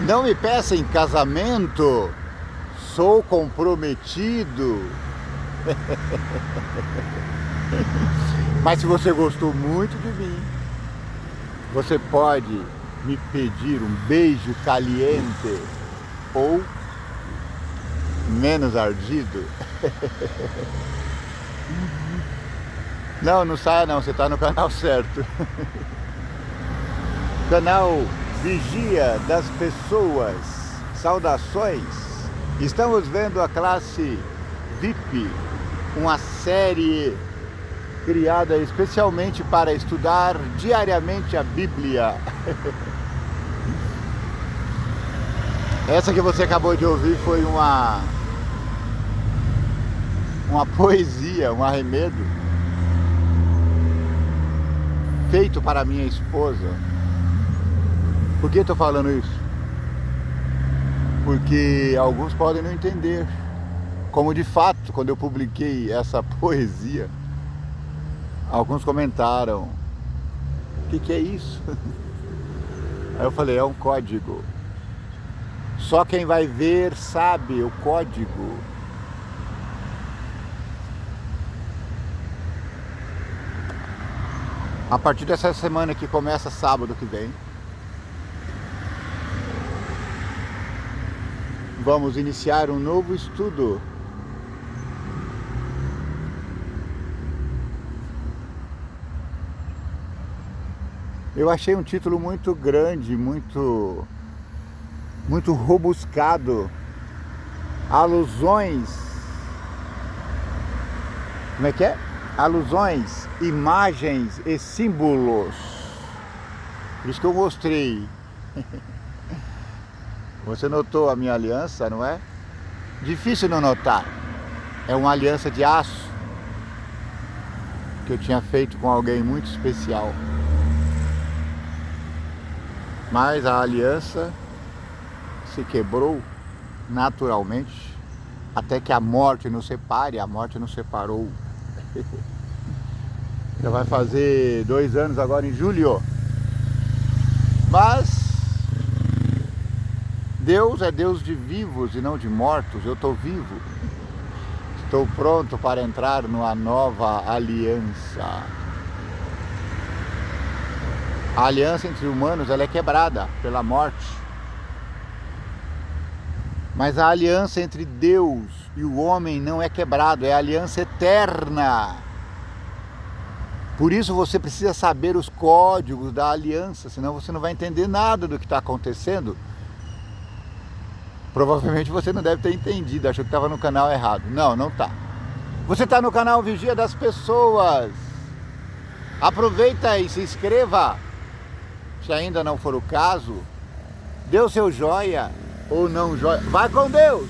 Não me peça em casamento, sou comprometido. Mas se você gostou muito de mim, você pode me pedir um beijo caliente ou menos ardido. Não, não saia não, você está no canal certo. Canal Vigia das Pessoas. Saudações. Estamos vendo a classe VIP, uma série criada especialmente para estudar diariamente a Bíblia. Essa que você acabou de ouvir foi uma poesia, um arremedo feito para minha esposa. Por que estou falando isso? Porque alguns podem não entender. Como de fato, quando eu publiquei essa poesia, alguns comentaram: o que é isso? Aí eu falei: é um código. Só quem vai ver sabe o código. A partir dessa semana que começa sábado que vem, vamos iniciar um novo estudo. Eu achei um título muito grande, muito robuscado. Alusões. Como é que é? Alusões, imagens e símbolos. Por isso que eu mostrei. Você notou a minha aliança, não é? Difícil não notar. É uma aliança de aço que eu tinha feito com alguém muito especial. Mas a aliança se quebrou naturalmente, até que a morte nos separe. A morte nos separou. Já vai fazer 2 anos agora em julho. Mas Deus é Deus de vivos e não de mortos. Eu estou vivo. Estou pronto para entrar numa nova aliança. A aliança entre humanos, ela é quebrada pela morte. Mas a aliança entre Deus e o homem não é quebrada, é a aliança eterna. Por isso você precisa saber os códigos da aliança, senão você não vai entender nada do que está acontecendo. Provavelmente você não deve ter entendido, achou que estava no canal errado. Não, não está. Você está no canal Vigia das Pessoas. Aproveita e se inscreva. Se ainda não for o caso, dê o seu joia ou não joia. Vai com Deus!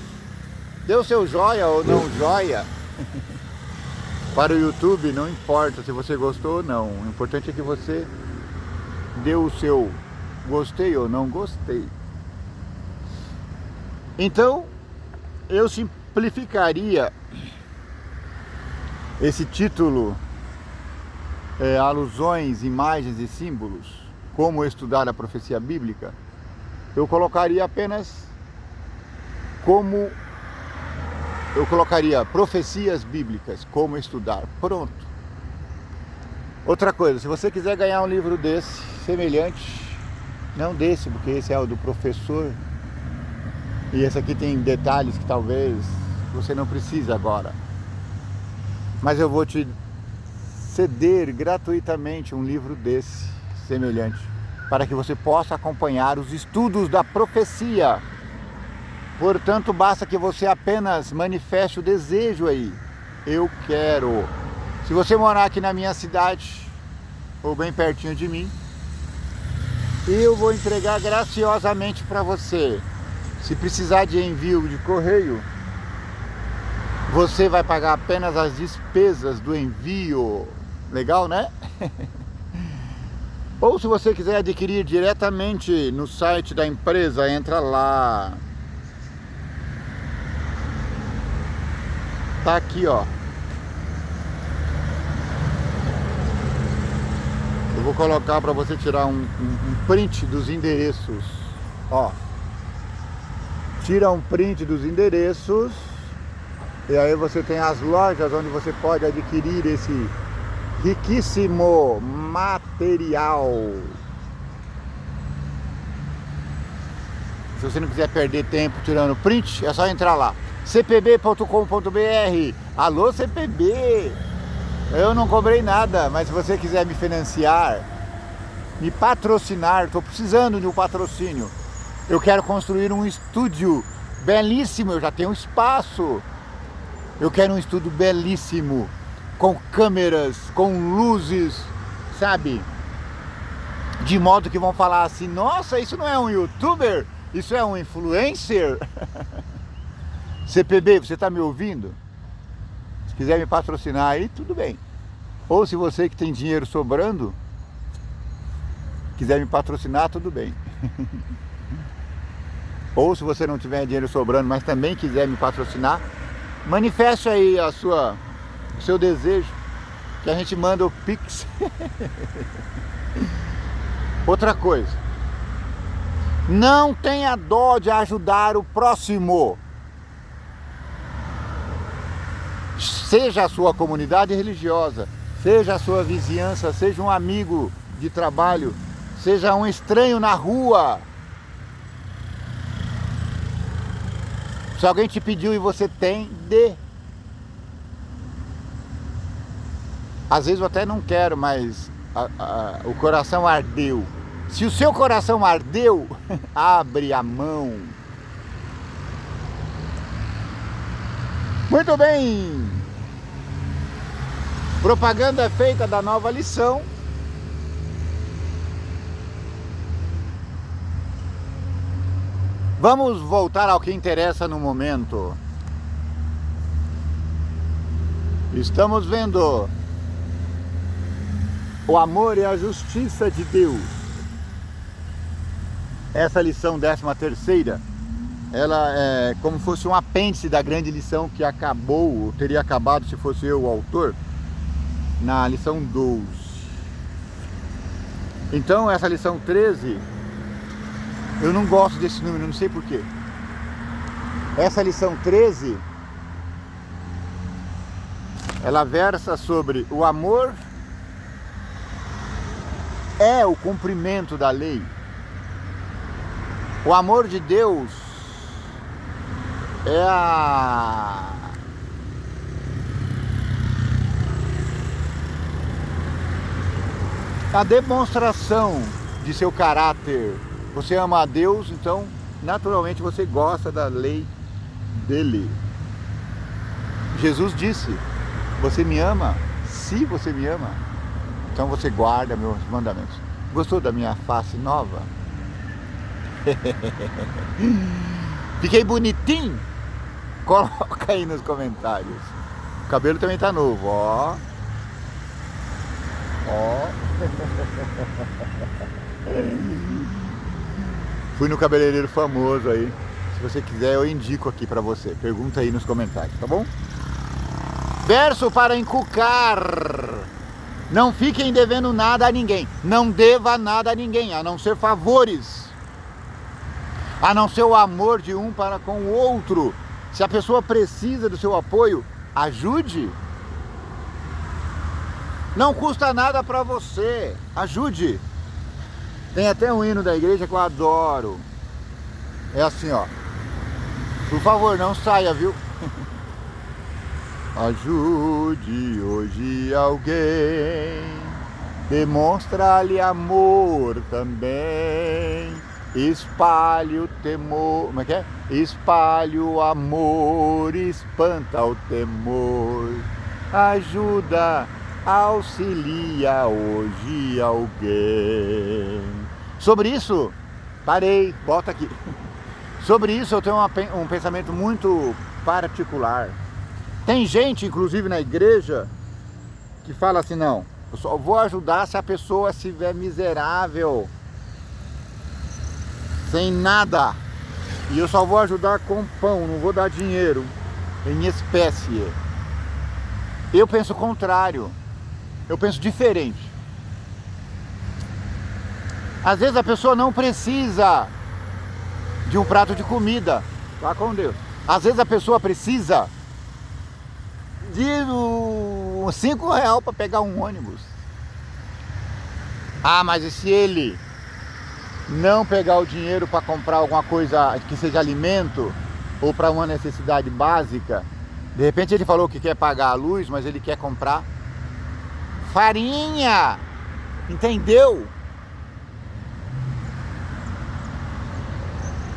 Dê o seu joia ou não joia. Para o YouTube não importa se você gostou ou não. O importante é que você dê o seu gostei ou não gostei. Então, eu simplificaria esse título, alusões, imagens e símbolos, como estudar a profecia bíblica. Eu colocaria apenas como... Eu colocaria profecias bíblicas, como estudar. Pronto. Outra coisa, se você quiser ganhar um livro desse, semelhante, não desse, porque esse é o do professor, e esse aqui tem detalhes que talvez você não precise agora. Mas eu vou te ceder gratuitamente um livro desse, semelhante, para que você possa acompanhar os estudos da profecia. Portanto, basta que você apenas manifeste o desejo aí. Eu quero. Se você morar aqui na minha cidade, ou bem pertinho de mim, eu vou entregar graciosamente para você. Se precisar de envio de correio, você vai pagar apenas as despesas do envio. Legal, né? Ou se você quiser adquirir diretamente no site da empresa, entra lá. Tá aqui, ó. Eu vou colocar para você tirar um print dos endereços. Ó, tira um print dos endereços e aí você tem as lojas onde você pode adquirir esse riquíssimo material. Se você não quiser perder tempo tirando print, é só entrar lá, cpb.com.br. Alô, CPB! Eu não cobrei nada, mas se você quiser me financiar, me patrocinar, estou precisando de um patrocínio. Eu quero construir um estúdio belíssimo, eu já tenho espaço. Eu quero um estúdio belíssimo, com câmeras, com luzes, sabe? De modo que vão falar assim, nossa, isso não é um youtuber, isso é um influencer. CPB, você está me ouvindo? Se quiser me patrocinar aí, tudo bem. Ou se você que tem dinheiro sobrando, quiser me patrocinar, tudo bem. Ou se você não tiver dinheiro sobrando, mas também quiser me patrocinar, manifeste aí o seu desejo, que a gente manda o Pix. Outra coisa, não tenha dó de ajudar o próximo. Seja a sua comunidade religiosa, seja a sua vizinhança, seja um amigo de trabalho, seja um estranho na rua. Se alguém te pediu e você tem, dê. Às vezes eu até não quero, mas o coração ardeu. Se o seu coração ardeu, abre a mão. Muito bem. Propaganda feita da nova lição. Vamos voltar ao que interessa no momento. Estamos vendo o amor e a justiça de Deus. Essa lição 13ª, ela é como se fosse um apêndice da grande lição que acabou, ou teria acabado se fosse eu o autor, na lição 12. Então essa lição 13, eu não gosto desse número, não sei porquê. Essa lição 13, ela versa sobre o amor é o cumprimento da lei. O amor de Deus é a demonstração de seu caráter. Você ama a Deus, então naturalmente você gosta da lei dele. Jesus disse, você me ama? Se você me ama, então você guarda meus mandamentos. Gostou da minha face nova? Fiquei bonitinho? Coloca aí nos comentários. O cabelo também tá novo, ó. Ó. Fui no cabeleireiro famoso aí. Se você quiser eu indico aqui pra você. Pergunta aí nos comentários, tá bom? Verso para encucar. Não fiquem devendo nada a ninguém. Não deva nada a ninguém, a não ser favores. A não ser o amor de um para com o outro. Se a pessoa precisa do seu apoio, ajude. Não custa nada para você, ajude. Tem até um hino da igreja que eu adoro. É assim, ó. Por favor, não saia, viu? Ajude hoje alguém, demonstra-lhe amor também. Espalhe o temor, como é que é? Espalhe o amor, espanta o temor. Ajuda, auxilia hoje alguém. Sobre isso, parei, volta aqui. Sobre isso eu tenho um pensamento muito particular. Tem gente, inclusive na igreja, que fala assim, não, eu só vou ajudar se a pessoa estiver miserável, sem nada, e eu só vou ajudar com pão, não vou dar dinheiro em espécie. Eu penso o contrário, eu penso diferente. Às vezes a pessoa não precisa de um prato de comida, Vá com Deus. Às vezes a pessoa precisa de uns R$5 para pegar um ônibus. Ah, mas e se ele não pegar o dinheiro para comprar alguma coisa que seja alimento ou para uma necessidade básica? De repente ele falou que quer pagar a luz, mas ele quer comprar farinha. Entendeu?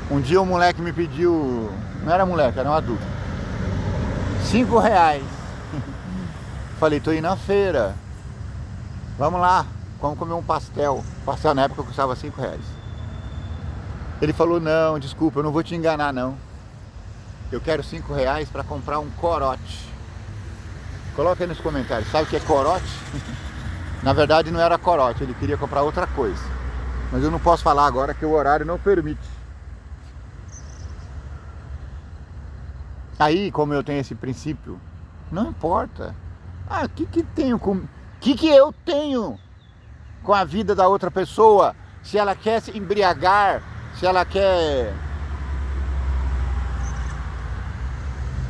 Um dia um moleque me pediu, não era moleque, era um adulto, R$5. Falei, tô indo na feira, vamos lá, vamos comer um pastel. Pastel na época custava R$5. Ele falou, não, desculpa, eu não vou te enganar não. Eu quero R$5 para comprar um corote. Coloca aí nos comentários, sabe o que é corote? Na verdade não era corote, ele queria comprar outra coisa. Mas eu não posso falar agora que o horário não permite. Aí, como eu tenho esse princípio, não importa. Ah, o que eu tenho com a vida da outra pessoa? Se ela quer se embriagar, se ela quer...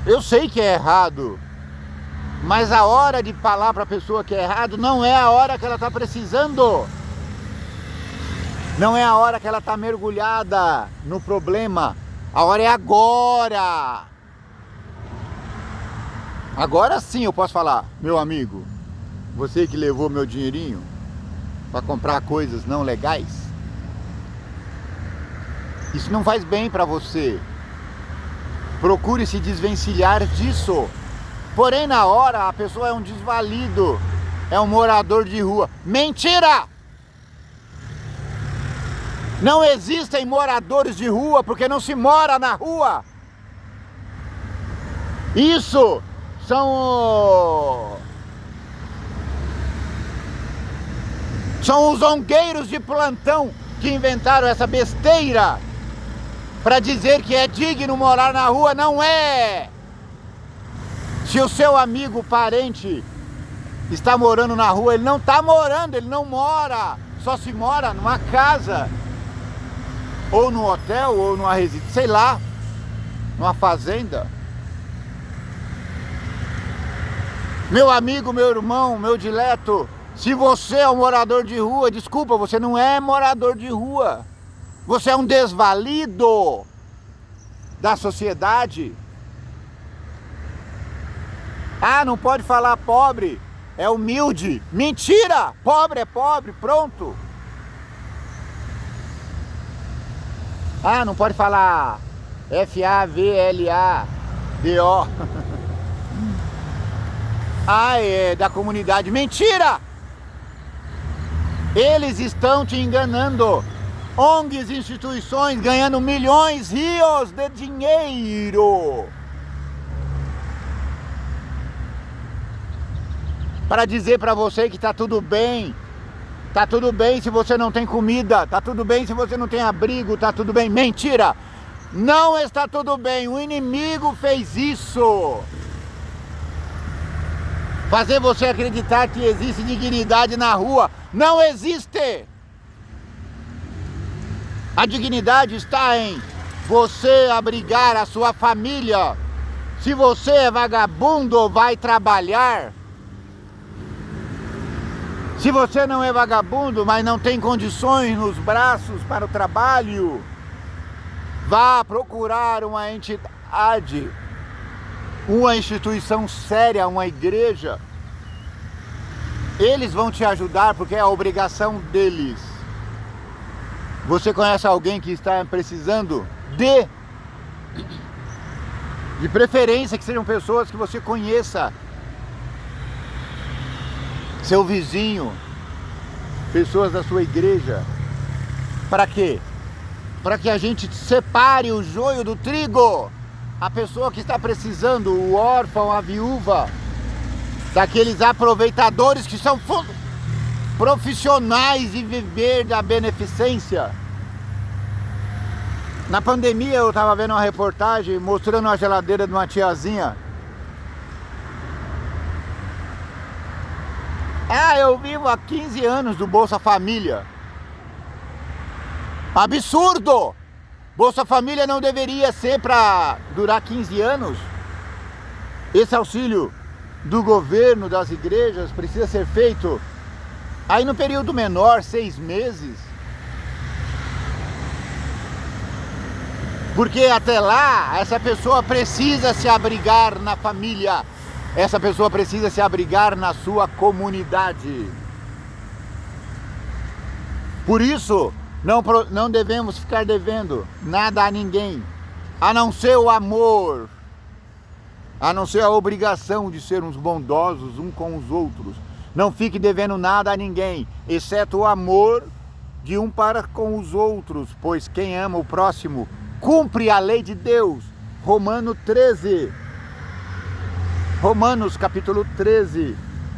Eu sei que é errado, mas a hora de falar para a pessoa que é errado não é a hora que ela está precisando. Não é a hora que ela está mergulhada no problema. A hora é agora. Agora sim eu posso falar, meu amigo, você que levou meu dinheirinho para comprar coisas não legais, isso não faz bem para você. Procure se desvencilhar disso. Porém, na hora, a pessoa é um desvalido, é um morador de rua. Mentira! Não existem moradores de rua porque não se mora na rua. Isso são os zongueiros de plantão que inventaram essa besteira para dizer que é digno morar na rua. Não é! Se o seu amigo, parente, está morando na rua, ele não está morando, ele não mora. Só se mora numa casa, ou num hotel, ou numa residência, sei lá, numa fazenda. Meu amigo, meu irmão, meu dileto, se você é um morador de rua, desculpa, você não é morador de rua. Você é um desvalido da sociedade. Ah, não pode falar pobre, é humilde. Mentira! Pobre é pobre, pronto. Ah, não pode falar FAVLADO. Ah, é da comunidade. Mentira! Eles estão te enganando. ONGs, instituições ganhando milhões, rios de dinheiro para dizer para você que tá tudo bem. Tá tudo bem se você não tem comida, tá tudo bem se você não tem abrigo, tá tudo bem. Mentira! Não está tudo bem. O inimigo fez isso. Fazer você acreditar que existe dignidade na rua. Não existe! A dignidade está em você abrigar a sua família. Se você é vagabundo, vai trabalhar. Se você não é vagabundo, mas não tem condições nos braços para o trabalho, vá procurar uma entidade, uma instituição séria, uma igreja. Eles vão te ajudar porque é a obrigação deles. Você conhece alguém que está precisando de preferência que sejam pessoas que você conheça, seu vizinho, pessoas da sua igreja. Para quê? Para que a gente separe o joio do trigo. A pessoa que está precisando, o órfão, a viúva, daqueles aproveitadores que são profissionais de viver da beneficência. Na pandemia eu estava vendo uma reportagem mostrando a geladeira de uma tiazinha. Ah, eu vivo há 15 anos do Bolsa Família. Absurdo! Bolsa Família não deveria ser para durar 15 anos? Esse auxílio do governo, das igrejas, precisa ser feito aí no período menor, 6 meses. Porque até lá, essa pessoa precisa se abrigar na família. Essa pessoa precisa se abrigar na sua comunidade. Por isso, não devemos ficar devendo nada a ninguém, a não ser o amor, a não ser a obrigação de sermos bondosos uns com os outros. Não fique devendo nada a ninguém, exceto o amor de um para com os outros, pois quem ama o próximo cumpre a lei de Deus. Romanos capítulo 13,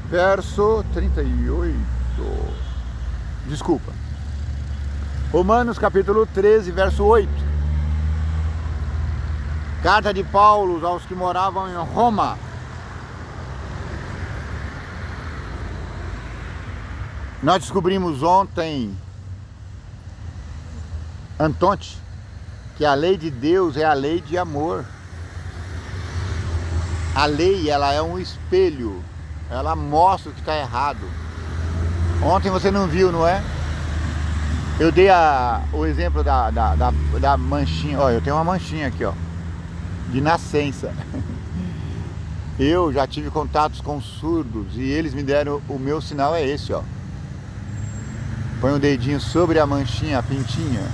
verso 38. Desculpa. Romanos capítulo 13, verso 8. Carta de Paulo aos que moravam em Roma. Nós descobrimos ontem, Antonte, que a lei de Deus é a lei de amor. A lei, ela é um espelho, ela mostra o que está errado. Ontem você não viu, não é? Eu dei o exemplo da manchinha. Olha, eu tenho uma manchinha aqui, ó, de nascença. Eu já tive contatos com surdos e eles me deram, o meu sinal é esse, ó. Põe o dedinho sobre a manchinha, a pintinha,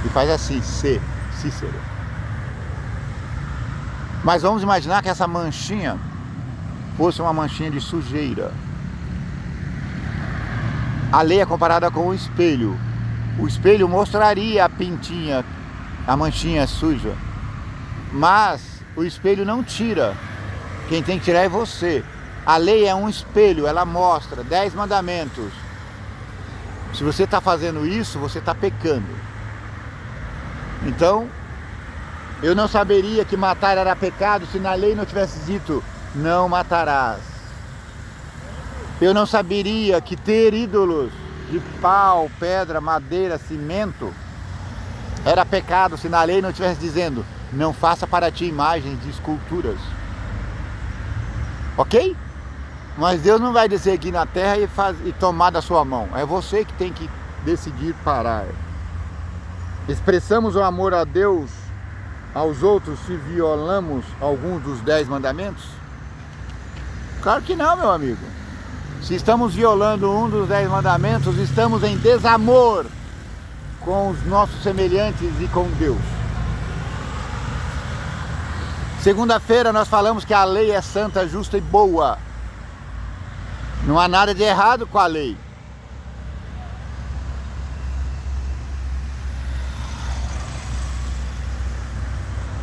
e faz assim, Cícero. Mas vamos imaginar que essa manchinha fosse uma manchinha de sujeira. A lei é comparada com o espelho. O espelho mostraria a pintinha, a manchinha suja. Mas o espelho não tira. Quem tem que tirar é você. A lei é um espelho, ela mostra 10 mandamentos. Se você está fazendo isso, você está pecando. Então, eu não saberia que matar era pecado se na lei não tivesse dito, não matarás. Eu não saberia que ter ídolos de pau, pedra, madeira, cimento era pecado se na lei não estivesse dizendo, não faça para ti imagens de esculturas. Ok? Mas Deus não vai descer aqui na terra e tomar da sua mão. É você que tem que decidir parar. Expressamos o amor a Deus aos outros se violamos alguns dos 10 mandamentos? Claro que não, meu amigo. Se estamos violando um dos 10 mandamentos, estamos em desamor com os nossos semelhantes e com Deus. Segunda-feira nós falamos que a lei é santa, justa e boa. Não há nada de errado com a lei.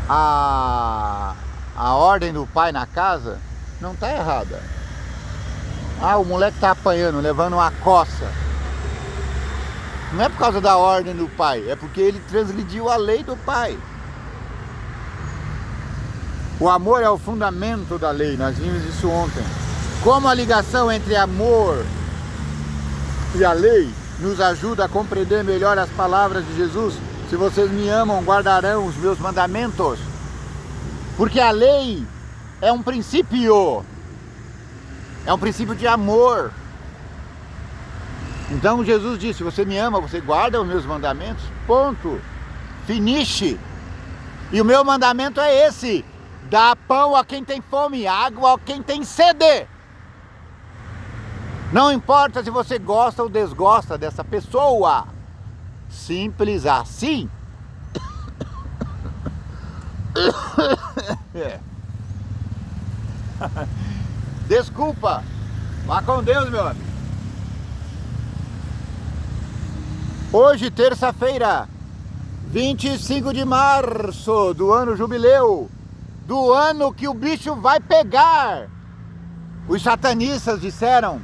A ordem do pai na casa não está errada. O moleque está apanhando, levando uma coça. Não é por causa da ordem do pai, é porque ele transgrediu a lei do pai. O amor é o fundamento da lei, nós vimos isso ontem. Como a ligação entre amor e a lei nos ajuda a compreender melhor as palavras de Jesus. Se vocês me amam, guardarão os meus mandamentos. Porque a lei é um princípio. É um princípio de amor. Então Jesus disse, se você me ama, você guarda os meus mandamentos. Ponto. Finish. E o meu mandamento é esse. Dá pão a quem tem fome, água a quem tem sede. Não importa se você gosta ou desgosta dessa pessoa. Simples assim. Desculpa. Vá com Deus, meu amigo. Hoje, terça-feira, 25 de março do ano jubileu, do ano que o bicho vai pegar. Os satanistas disseram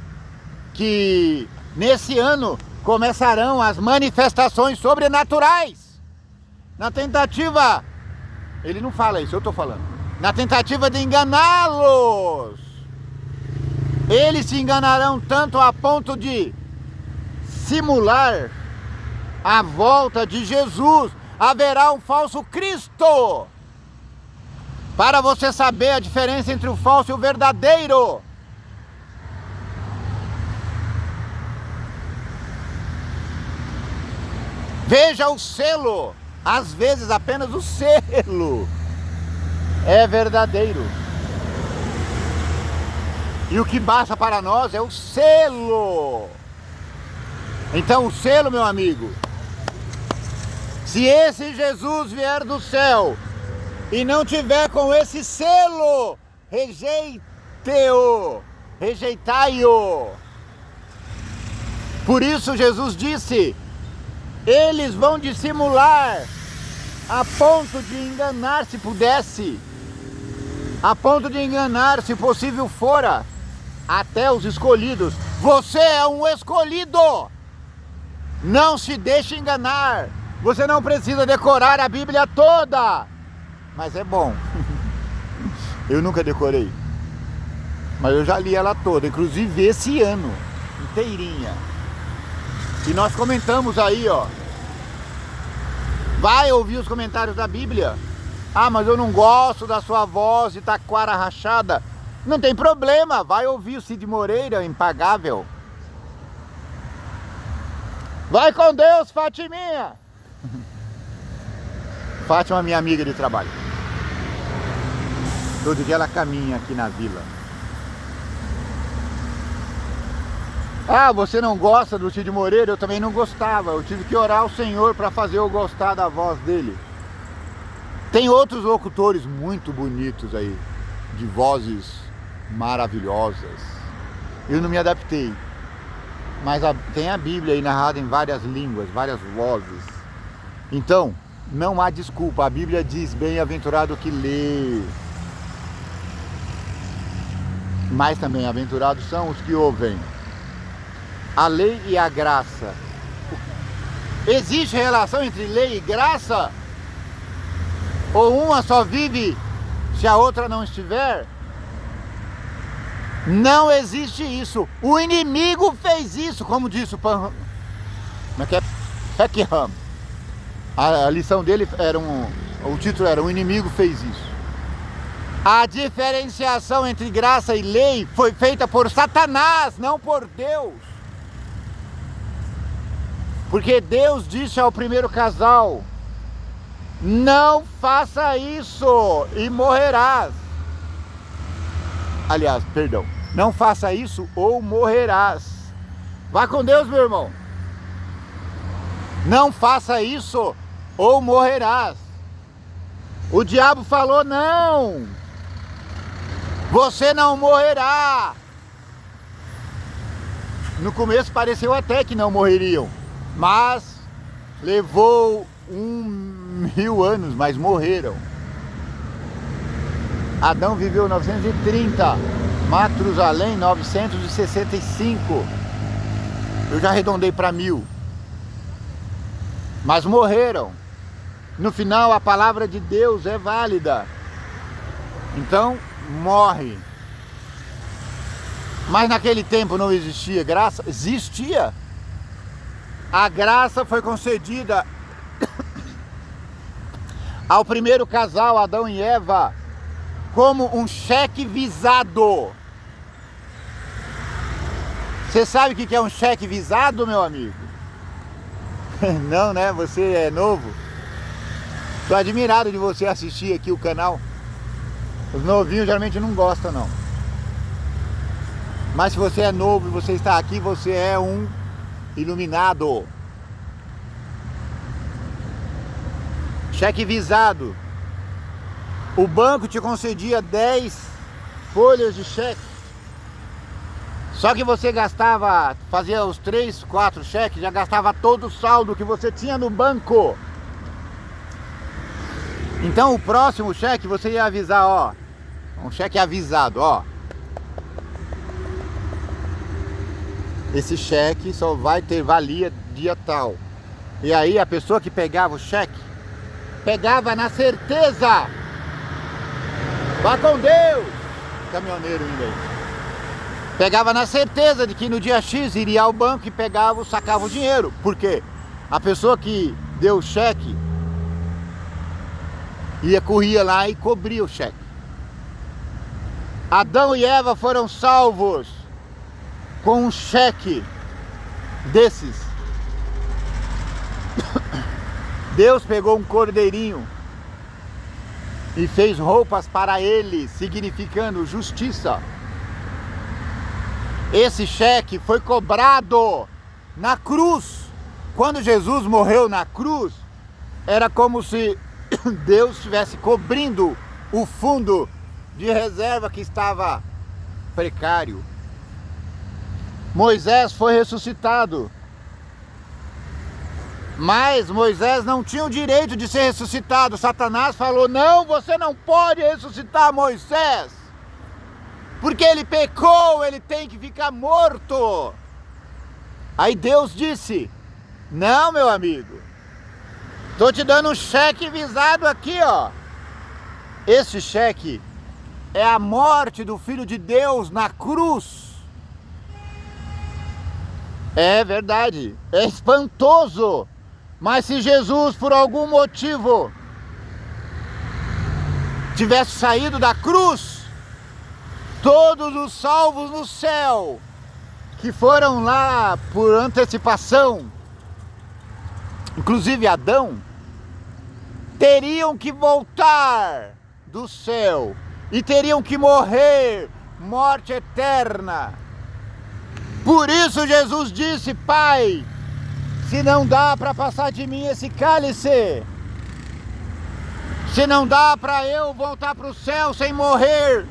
que nesse ano começarão as manifestações sobrenaturais. Na tentativa, ele não fala isso, eu estou falando, na tentativa de enganá-los. Eles se enganarão tanto a ponto de simular a volta de Jesus haverá um falso Cristo. Para você saber a diferença entre o falso e o verdadeiro. Veja o selo. Às vezes apenas o selo é verdadeiro. E o que basta para nós é o selo. Então o selo, meu amigo, se esse Jesus vier do céu e não tiver com esse selo, rejeite-o, rejeitai-o. Por isso Jesus disse, eles vão dissimular a ponto de enganar se pudesse, a ponto de enganar se possível fora, até os escolhidos. Você é um escolhido, não se deixe enganar. Você não precisa decorar a Bíblia toda, mas é bom. Eu nunca decorei, mas eu já li ela toda, inclusive esse ano, inteirinha. E nós comentamos aí, ó. Vai ouvir os comentários da Bíblia. Ah, mas eu não gosto da sua voz de taquara rachada. Não tem problema, vai ouvir o Cid Moreira, Impagável. Vai com Deus, Fatiminha. Fátima é minha amiga de trabalho. Todo dia ela caminha aqui na vila. Ah, você não gosta do Cid Moreira? Eu também não gostava. Eu tive que orar ao Senhor para fazer eu gostar da voz dele. Tem outros locutores muito bonitos aí, de vozes maravilhosas. Eu não me adaptei. Mas tem a Bíblia aí narrada em várias línguas, várias vozes. Então, não há desculpa. A Bíblia diz, bem-aventurado que lê. Mas também aventurados são os que ouvem. A lei e a graça. Existe relação entre lei e graça? Ou uma só vive se a outra não estiver? Não existe isso. O inimigo fez isso, como disse o Peckham. A lição dele era o título era O Inimigo Fez Isso. A diferenciação entre graça e lei foi feita por Satanás, não por Deus. Porque Deus disse ao primeiro casal, não faça isso e morrerás. Aliás, perdão, não faça isso ou morrerás. Vá com Deus, meu irmão. Não faça isso ou morrerás. O diabo falou, não, você não morrerá. No começo pareceu até que não morreriam, mas levou 1000 anos, mas morreram. Adão viveu 930, Matusalém 965. Eu já arredondei para 1000. Mas morreram. No final a palavra de Deus é válida. Então morre. Mas naquele tempo não existia graça? Existia. A graça foi concedida ao primeiro casal, Adão e Eva, como um cheque visado. Você sabe o que é um cheque visado, meu amigo? Não, né? Você é novo. Estou admirado de você assistir aqui o canal. Os novinhos geralmente não gostam, não. Mas se você é novo e você está aqui, você é um iluminado. Cheque visado. O banco te concedia 10 folhas de cheque. Só que você gastava, fazia os 3, 4 cheques, já gastava todo o saldo que você tinha no banco. Então o próximo cheque você ia avisar, ó, um cheque avisado, ó. Esse cheque só vai ter valia dia tal. E aí a pessoa que pegava o cheque, pegava na certeza. Vá com Deus, caminhoneiro ainda aí. Pegava na certeza de que no dia X iria ao banco e pegava, sacava o dinheiro. Por quê? A pessoa que deu o cheque corria lá e cobria o cheque. Adão e Eva foram salvos com um cheque desses. Deus pegou um cordeirinho e fez roupas para eles, significando justiça. Esse cheque foi cobrado na cruz. Quando Jesus morreu na cruz, era como se Deus estivesse cobrindo o fundo de reserva que estava precário. Moisés foi ressuscitado, mas Moisés não tinha o direito de ser ressuscitado. Satanás falou: não, você não pode ressuscitar Moisés, porque ele pecou, ele tem que ficar morto. Aí Deus disse: não, meu amigo, estou te dando um cheque visado aqui, ó. Esse cheque é a morte do Filho de Deus na cruz. É verdade, é espantoso. Mas se Jesus, por algum motivo, tivesse saído da cruz, todos os salvos no céu, que foram lá por antecipação, inclusive Adão, teriam que voltar do céu e teriam que morrer morte eterna. Por isso Jesus disse: Pai, se não dá para passar de mim esse cálice, se não dá para eu voltar para o céu sem morrer,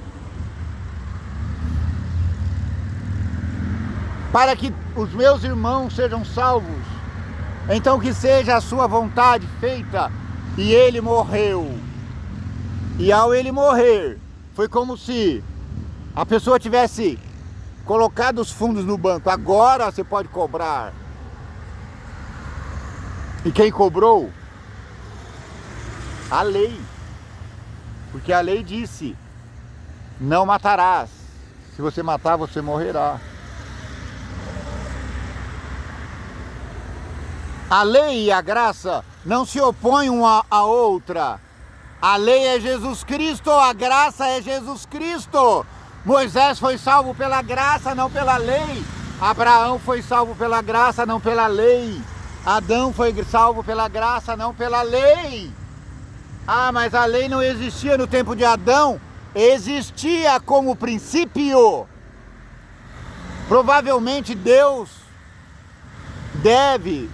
para que os meus irmãos sejam salvos, então que seja a sua vontade feita. E ele morreu. E ao ele morrer, foi como se a pessoa tivesse colocado os fundos no banco. Agora você pode cobrar. E quem cobrou? A lei. Porque a lei disse: não matarás. Se você matar, você morrerá. A lei e a graça não se opõem uma à outra. A lei é Jesus Cristo, a graça é Jesus Cristo. Moisés foi salvo pela graça, não pela lei. Abraão foi salvo pela graça, não pela lei. Adão foi salvo pela graça, não pela lei. Ah, mas a lei não existia no tempo de Adão. Existia como princípio. Provavelmente Deus deve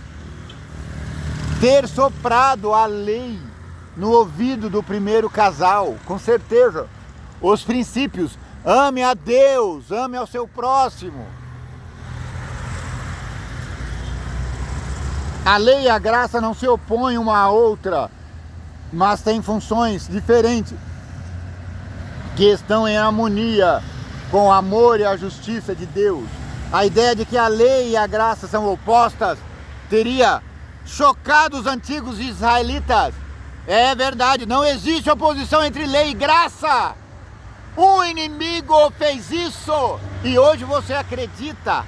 ter soprado a lei no ouvido do primeiro casal, com certeza. Os princípios: ame a Deus, ame ao seu próximo. A lei e a graça não se opõem uma à outra, mas têm funções diferentes, que estão em harmonia com o amor e a justiça de Deus. A ideia de que a lei e a graça são opostas teria chocado os antigos israelitas. É verdade, não existe oposição entre lei e graça. Um inimigo fez isso e hoje você acredita.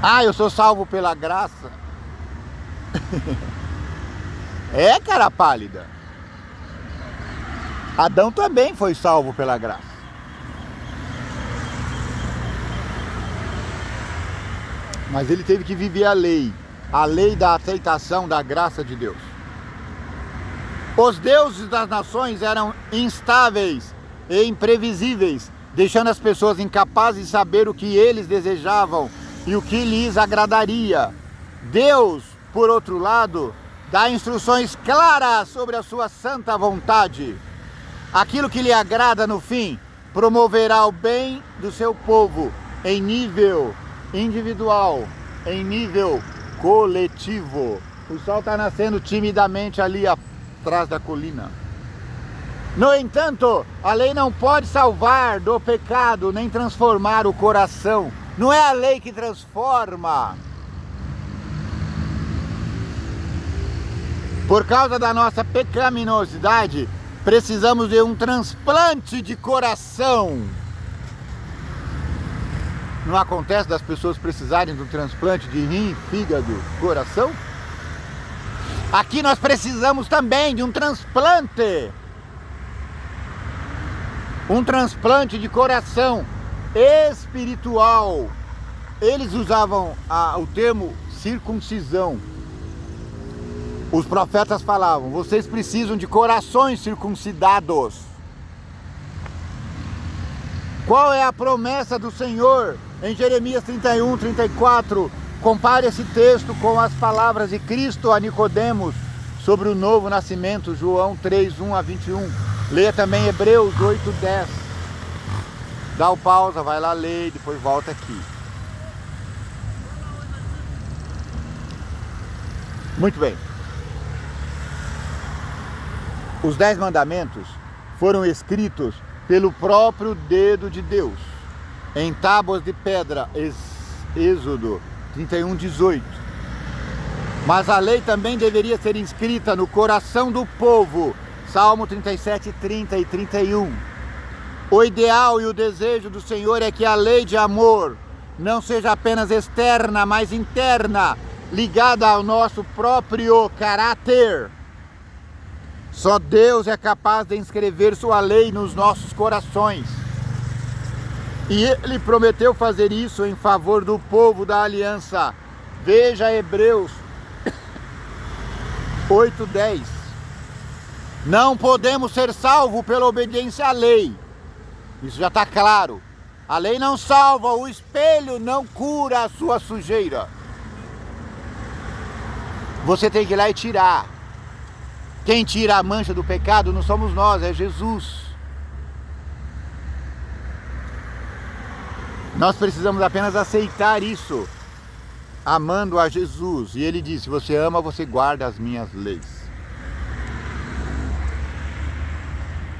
Ah, eu sou salvo pela graça. É, cara pálida. Adão também foi salvo pela graça. Mas ele teve que viver a lei da aceitação da graça de Deus. Os deuses das nações eram instáveis e imprevisíveis, deixando as pessoas incapazes de saber o que eles desejavam e o que lhes agradaria. Deus, por outro lado, dá instruções claras sobre a sua santa vontade. Aquilo que lhe agrada no fim promoverá o bem do seu povo em nível individual, em nível coletivo. O sol está nascendo timidamente ali atrás da colina. No entanto, a lei não pode salvar do pecado nem transformar o coração. Não é a lei que transforma. Por causa da nossa pecaminosidade, precisamos de um transplante de coração. Não acontece das pessoas precisarem de um transplante de rim, fígado, coração? Aqui nós precisamos também de um transplante. Um transplante de coração espiritual. Eles usavam o termo circuncisão. Os profetas falavam: vocês precisam de corações circuncidados. Qual é a promessa do Senhor em Jeremias 31, 34? Compare esse texto com as palavras de Cristo a Nicodemos sobre o novo nascimento, João 3, 1 a 21. Leia também Hebreus 8, 10. Dá o pausa, vai lá ler e depois volta aqui. Muito bem. Os 10 mandamentos foram escritos pelo próprio dedo de Deus, em tábuas de pedra, Êxodo 31, 18. Mas a lei também deveria ser inscrita no coração do povo, Salmo 37, 30 e 31. O ideal e o desejo do Senhor é que a lei de amor não seja apenas externa, mas interna, ligada ao nosso próprio caráter. Só Deus é capaz de inscrever sua lei nos nossos corações. E Ele prometeu fazer isso em favor do povo da aliança. Veja Hebreus 8:10. Não podemos ser salvos pela obediência à lei. Isso já está claro. A lei não salva, o espelho não cura a sua sujeira. Você tem que ir lá e tirar. Quem tira a mancha do pecado não somos nós, é Jesus. Nós precisamos apenas aceitar isso, amando a Jesus. E Ele disse: se você ama, você guarda as minhas leis.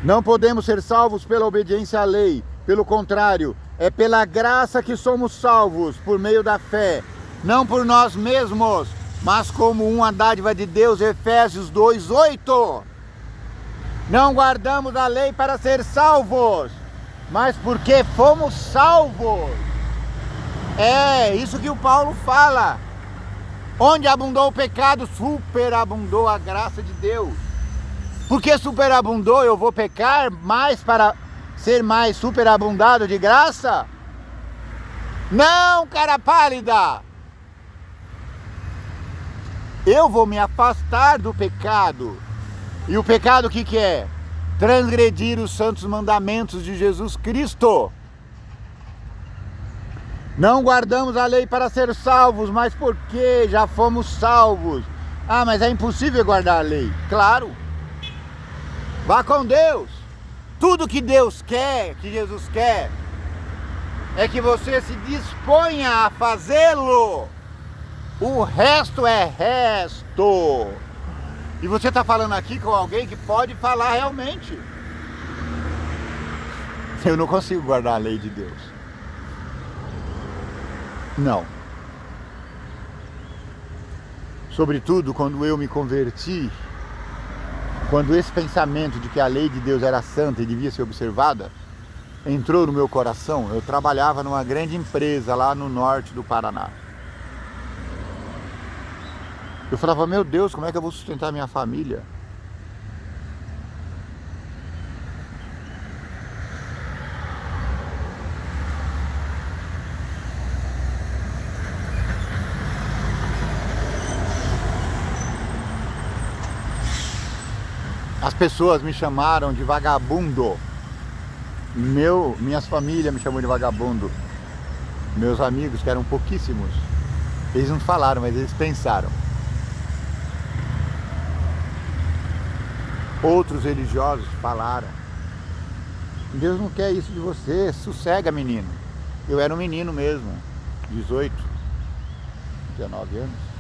Não podemos ser salvos pela obediência à lei. Pelo contrário, é pela graça que somos salvos, por meio da fé. Não por nós mesmos, mas como uma dádiva de Deus, Efésios 2:8. Não guardamos a lei para ser salvos, mas porque fomos salvos. É isso que o Paulo fala. Onde abundou o pecado, superabundou a graça de Deus. Porque superabundou, eu vou pecar mais para ser mais superabundado de graça? Não, cara pálida! Eu vou me afastar do pecado. E o pecado o que é? Transgredir os santos mandamentos de Jesus Cristo. Não guardamos a lei para ser salvos, mas porque já fomos salvos. Ah, mas é impossível guardar a lei. Claro. Vá com Deus. Tudo que Deus quer, que Jesus quer, é que você se disponha a fazê-lo. O resto é resto. E você está falando aqui com alguém que pode falar realmente. Eu não consigo guardar a lei de Deus. Não. Sobretudo quando eu me converti, quando esse pensamento de que a lei de Deus era santa e devia ser observada entrou no meu coração. Eu trabalhava numa grande empresa lá no norte do Paraná. Eu falava: meu Deus, como é que eu vou sustentar minha família? As pessoas me chamaram de vagabundo. Minhas famílias me chamam de vagabundo. Meus amigos, que eram pouquíssimos, eles não falaram, mas eles pensaram. Outros religiosos falaram: Deus não quer isso de você, sossega, menino. Eu era um menino mesmo, 18, 19 anos.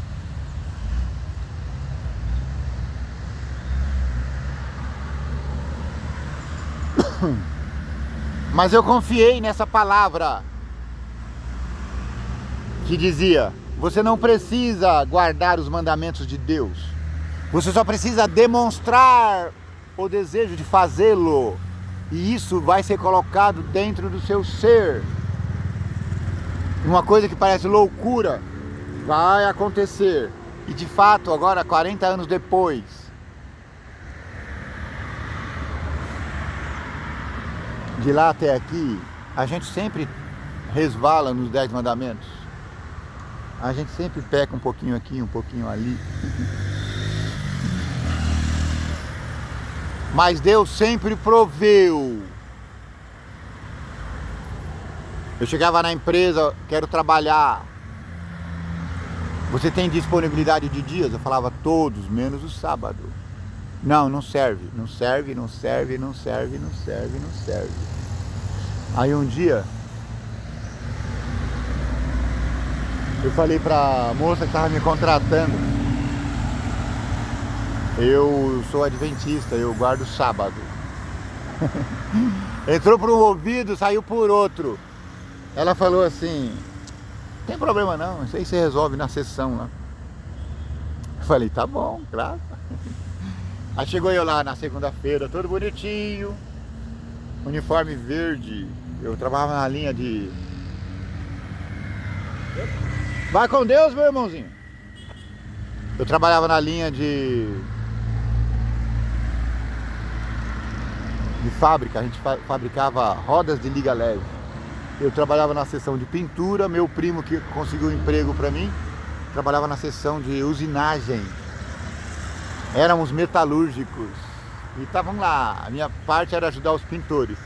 Mas eu confiei nessa palavra que dizia: você não precisa guardar os mandamentos de Deus, você só precisa demonstrar o desejo de fazê-lo, e isso vai ser colocado dentro do seu ser. Uma coisa que parece loucura vai acontecer. E de fato, agora 40 anos depois, de lá até aqui, a gente sempre resvala nos 10 mandamentos. A gente sempre peca um pouquinho aqui, um pouquinho ali. Mas Deus sempre proveu. Eu chegava na empresa, quero trabalhar. Você tem disponibilidade de dias? Eu falava todos, menos o sábado. Não, não serve, não serve, não serve, não serve, não serve, não serve. Aí um dia, eu falei pra moça que estava me contratando, eu sou adventista, eu guardo sábado. Entrou por um ouvido, saiu por outro. Ela falou assim, não tem problema não, isso aí você resolve na sessão lá. Eu falei, tá bom, claro. Aí chegou eu lá na segunda-feira, todo bonitinho, uniforme verde. Eu trabalhava na linha de... Vai com Deus, meu irmãozinho. Eu trabalhava na linha de fábrica, a gente fabricava rodas de liga leve. Eu trabalhava na seção de pintura, meu primo que conseguiu um emprego para mim, trabalhava na seção de usinagem. Éramos metalúrgicos e estavam lá, a minha parte era ajudar os pintores.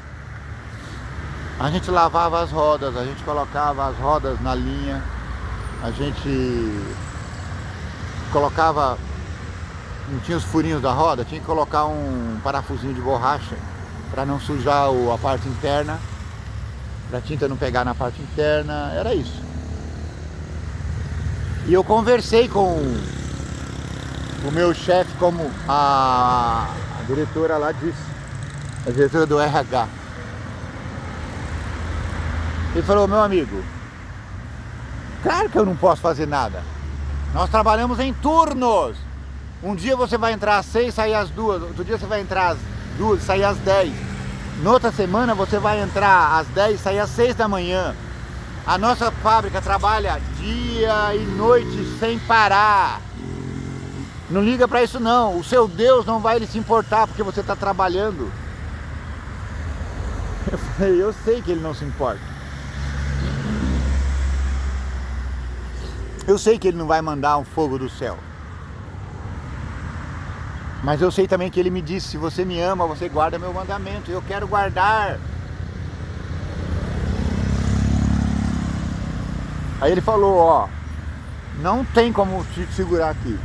A gente lavava as rodas, a gente colocava as rodas na linha, a gente colocava, não tinha os furinhos da roda, tinha que colocar um parafusinho de borracha para não sujar a parte interna, para a tinta não pegar na parte interna, era isso. E eu conversei com o meu chefe, como a diretora lá disse, a diretora do RH. Ele falou, meu amigo, claro que eu não posso fazer nada. Nós trabalhamos em turnos. Um dia você vai entrar às 6, sair às 2. Outro dia você vai entrar às 2, sair às 10. Noutra semana você vai entrar às 10, sair às 6 da manhã. A nossa fábrica trabalha dia e noite sem parar. Não liga pra isso não. O seu Deus não vai se importar porque você está trabalhando. Eu falei, eu sei que ele não se importa. Eu sei que ele não vai mandar um fogo do céu. Mas eu sei também que ele me disse, se você me ama, você guarda meu mandamento. Eu quero guardar. Aí ele falou, ó, não tem como te segurar aqui.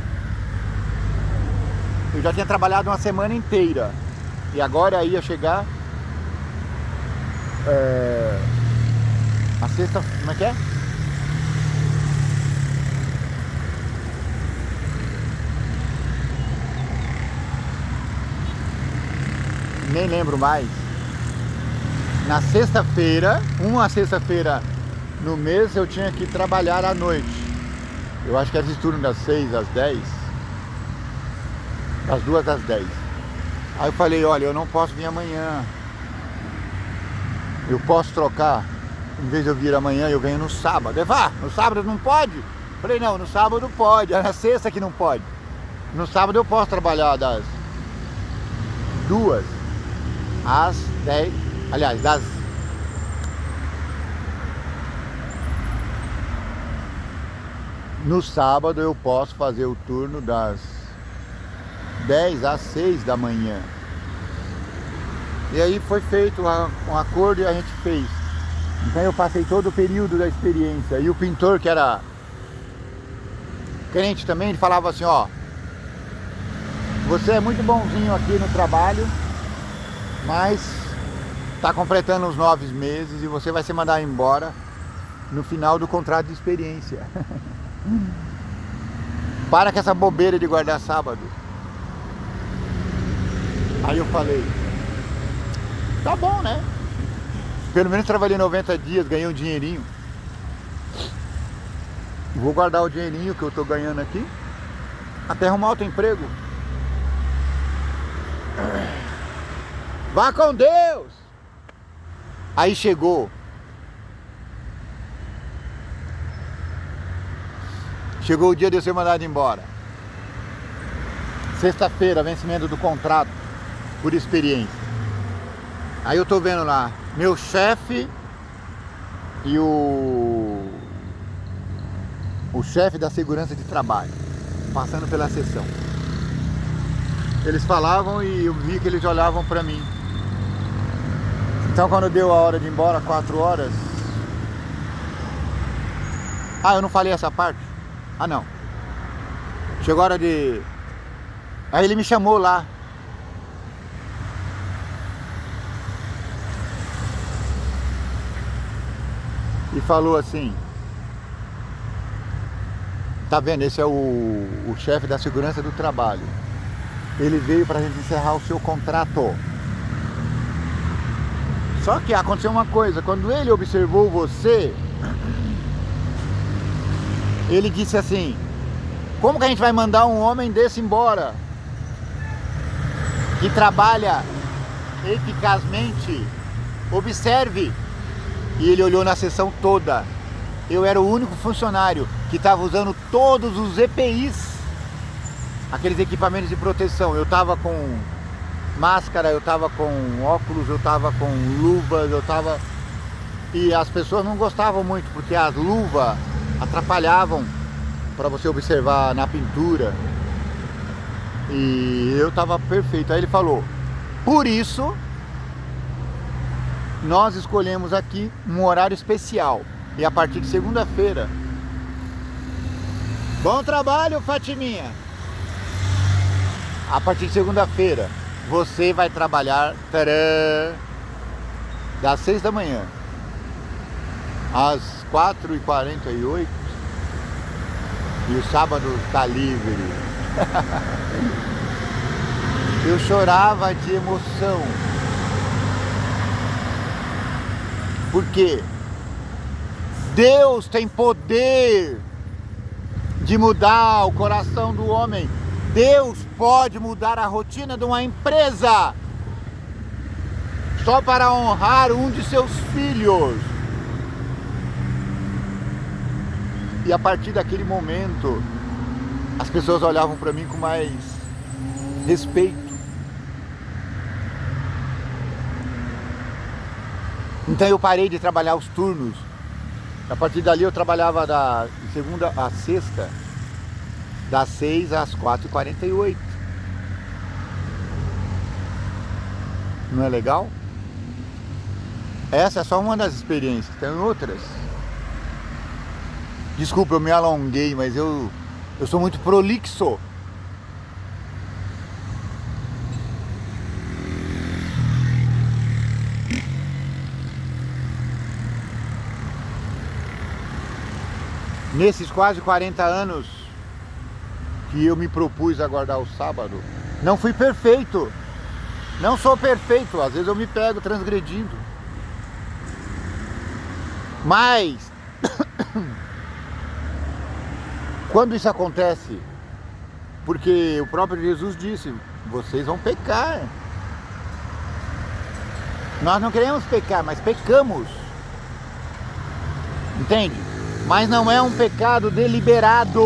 Eu já tinha trabalhado uma semana inteira. E agora ia chegar a sexta, como é que é? Nem lembro mais. Na sexta-feira, uma sexta-feira no mês, eu tinha que trabalhar à noite. Eu acho que era esse turno das 6 às 10. Das 2 às 10. Aí eu falei, olha, eu não posso vir amanhã. Eu posso trocar. Em vez de eu vir amanhã, eu venho no sábado. Ele falou, no sábado não pode? Eu falei, não, no sábado pode. É na sexta que não pode. No sábado eu posso trabalhar das 2 às 10, aliás, no sábado eu posso fazer o turno das 10 às 6 da manhã. E aí foi feito um acordo e a gente fez. Então eu passei todo o período da experiência. E o pintor, que era crente também, ele falava assim, ó, você é muito bonzinho aqui no trabalho, mas está completando os 9 meses e você vai ser mandado embora no final do contrato de experiência. Para com essa bobeira de guardar sábado. Aí eu falei, tá bom, né? Pelo menos trabalhei 90 dias, ganhei um dinheirinho. Vou guardar o dinheirinho que eu tô ganhando aqui até arrumar outro emprego. Vá com Deus! Aí Chegou o dia de eu ser mandado embora. Sexta-feira, vencimento do contrato por experiência. Aí eu tô vendo lá, meu chefe e o chefe da segurança de trabalho, passando pela sessão. Eles falavam e eu vi que eles olhavam pra mim. Então quando deu a hora de ir embora, 4 horas... Ah, eu não falei essa parte? Ah, não. Chegou a hora de... Aí ele me chamou lá. E falou assim: tá vendo, esse é o chefe da segurança do trabalho. Ele veio pra gente encerrar o seu contrato. Só que aconteceu uma coisa, quando ele observou você, ele disse assim: como que a gente vai mandar um homem desse embora? Que trabalha eficazmente, observe. E ele olhou na sessão toda. Eu era o único funcionário que estava usando todos os EPIs, aqueles equipamentos de proteção. Eu estava com máscara, eu estava com óculos, eu estava com luvas, eu estava... E as pessoas não gostavam muito, porque as luvas atrapalhavam para você observar na pintura. E eu estava perfeito. Aí ele falou: por isso nós escolhemos aqui um horário especial. E a partir de segunda-feira... Bom trabalho, Fatiminha! A partir de segunda-feira você vai trabalhar, tcharam, das 6 da manhã às 4h48. E o sábado está livre. Eu chorava de emoção. Porque Deus tem poder de mudar o coração do homem. Deus pode mudar a rotina de uma empresa só para honrar um de seus filhos. E a partir daquele momento, as pessoas olhavam para mim com mais respeito. Então eu parei de trabalhar os turnos. A partir dali eu trabalhava de segunda a sexta, das 6 às 4h48. Não é legal? Essa é só uma das experiências, tem outras. Desculpa, eu me alonguei, mas eu sou muito prolixo. Nesses quase 40 anos que eu me propus a guardar o sábado, não fui perfeito. Não sou perfeito, às vezes eu me pego transgredindo. Mas quando isso acontece, porque o próprio Jesus disse: vocês vão pecar. Nós não queremos pecar, mas pecamos. Entende? Mas não é um pecado deliberado.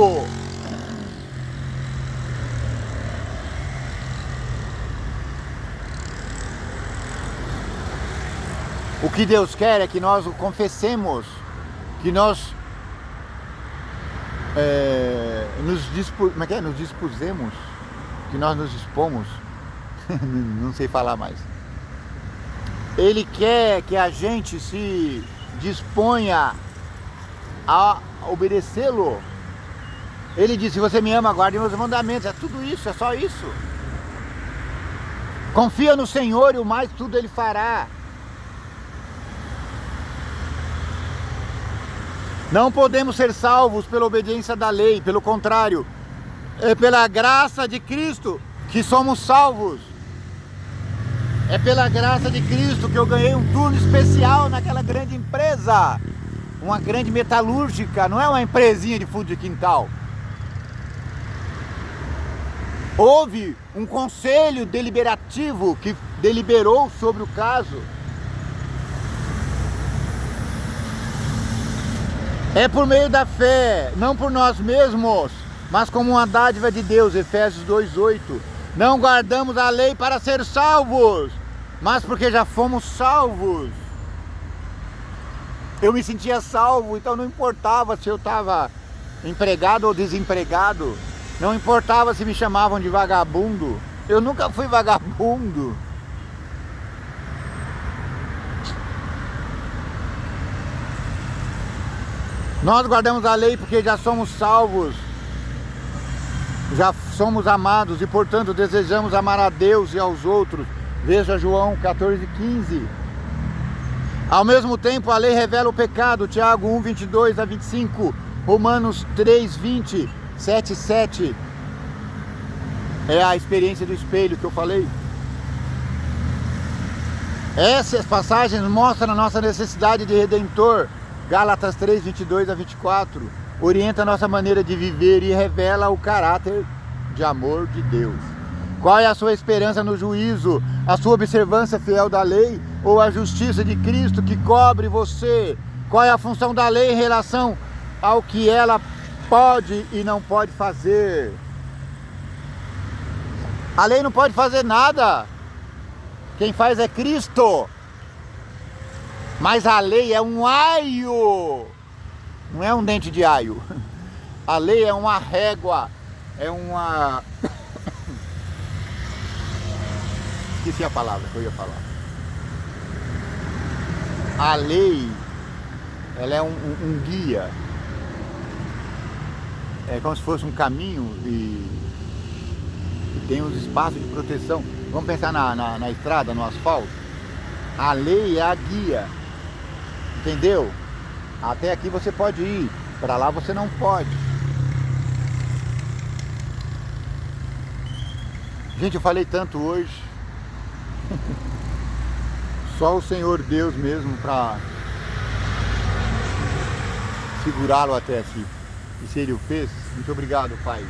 O que Deus quer é que nós o confessemos, que nós nos dispusemos, que nós nos dispomos, não sei falar mais. Ele quer que a gente se disponha a obedecê-lo. Ele disse: se você me ama, guarde meus mandamentos. É tudo isso, é só isso. Confia no Senhor e o mais tudo Ele fará. Não podemos ser salvos pela obediência da lei, pelo contrário, é pela graça de Cristo que somos salvos. É pela graça de Cristo que eu ganhei um turno especial naquela grande empresa, uma grande metalúrgica, não é uma empresinha de fundo de quintal. Houve um conselho deliberativo que deliberou sobre o caso. É por meio da fé, não por nós mesmos, mas como uma dádiva de Deus, Efésios 2:8. Não guardamos a lei para ser salvos, mas porque já fomos salvos. Eu me sentia salvo, então não importava se eu estava empregado ou desempregado, não importava se me chamavam de vagabundo, eu nunca fui vagabundo. Nós guardamos a lei porque já somos salvos, já somos amados e, portanto, desejamos amar a Deus e aos outros. Veja João 14:15. Ao mesmo tempo, a lei revela o pecado, Tiago 1:22-25, Romanos 3:20, 7:7. É a experiência do espelho que eu falei. Essas passagens mostram a nossa necessidade de Redentor. Gálatas 3:22-24 orienta a nossa maneira de viver e revela o caráter de amor de Deus. Qual é a sua esperança no juízo? A sua observância fiel da lei ou a justiça de Cristo que cobre você? Qual é a função da lei em relação ao que ela pode e não pode fazer? A lei não pode fazer nada. Quem faz é Cristo. Mas a lei é um aio, não é um dente de aio. A lei é uma régua, é uma... Esqueci a palavra que eu ia falar. A lei, ela é um guia. É como se fosse um caminho e tem uns espaços de proteção. Vamos pensar na estrada, no asfalto. A lei é a guia. Entendeu? Até aqui você pode ir, para lá você não pode. Gente, eu falei tanto hoje. Só o Senhor Deus mesmo para segurá-lo até aqui. E se Ele o fez, muito obrigado, Pai.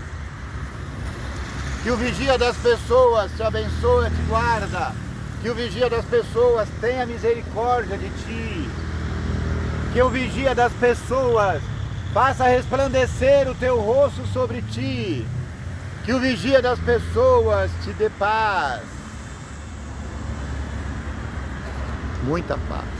Que o vigia das pessoas te abençoe, te guarda. Que o vigia das pessoas tenha misericórdia de ti. Que o vigia das pessoas faça resplandecer o teu rosto sobre ti. Que o vigia das pessoas te dê paz. Muita paz.